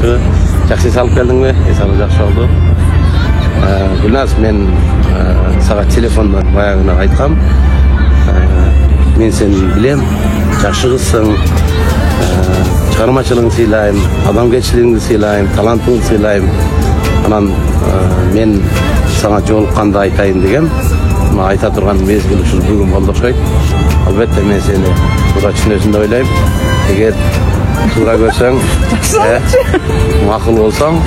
жакшы. Жакшы салып келдиңби? Эсалы жакшы болду. Гүлназ, мен сага телефонда баягына айткам. Мен сени билем, жакшы кызсың. Чыгармачылыгыңды сыйлайм, адамгерчилигиңди сыйлайм, талантыңды сыйлайм. Анан мен сага жолукканда айтайын дегем. Айта турган мезгил ушул бүгүн болду окшойт. Албетте мен сени туура түшүнөсүң деп ойлойм. Эгер туура көрсөң, макул болсоң,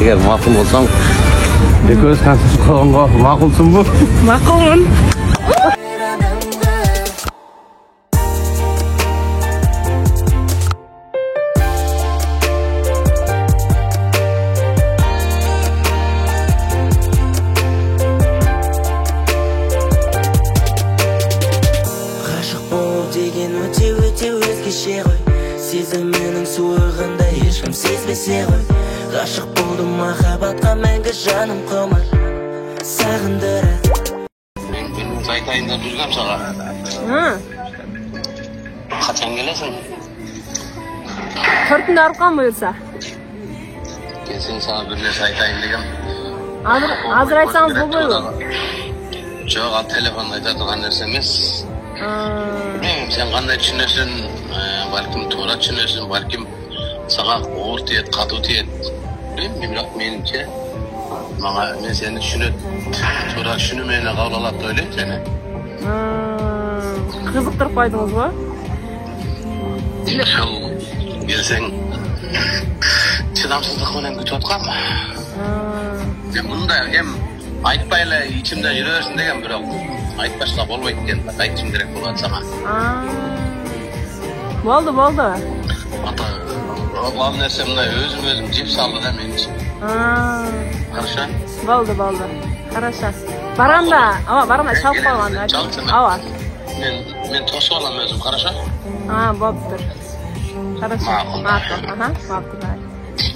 эгер макул болсоң, экөөбүз концерт койгонго макулсуңбу? Макулмун. деген өте өзгеше ғой. Сезімінің суығында ешкім сезбесе ғой. Ғашық болдым махаббатқа мәңгі жаным құмар сағындырады. Мен айтайын деп жүргем сага. Качан келесиң? Төртүндө аркан буюрса. Келсең сага бир нерсе айтайын дегем. Азыр айтсаңыз болбойбу? Жок, ал телефонда айта турган нерсе эмес. Сен кандай түшүнөсүң, балким туура түшүнөсүң, балким сага оор тиет, катуу тиет. Бирок менимче, мен сени түшүнөт, туура түшүнүү менен кабыл алат деп ойлойм сени. Кызыктырып койдуңузбу? Ошол келсең, чыдамсыздык менен күтүп аткам. Мен мындай эми айтпай эле ичимде жүрө берсин дегем, бирок айтпашка болбойт экен. Айтышым керек болот сага. Болду. Ал нерсе мындай өзүм жеп салды да менчи. Хорошо? Болду. Хорошо. Баранда чалып койгон. Ооба. Мен тосуп алам өзүм, хорошо? Болуптур. Хорошо.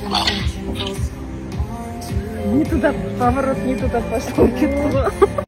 Макул. Не туда поворот, не туда пошел.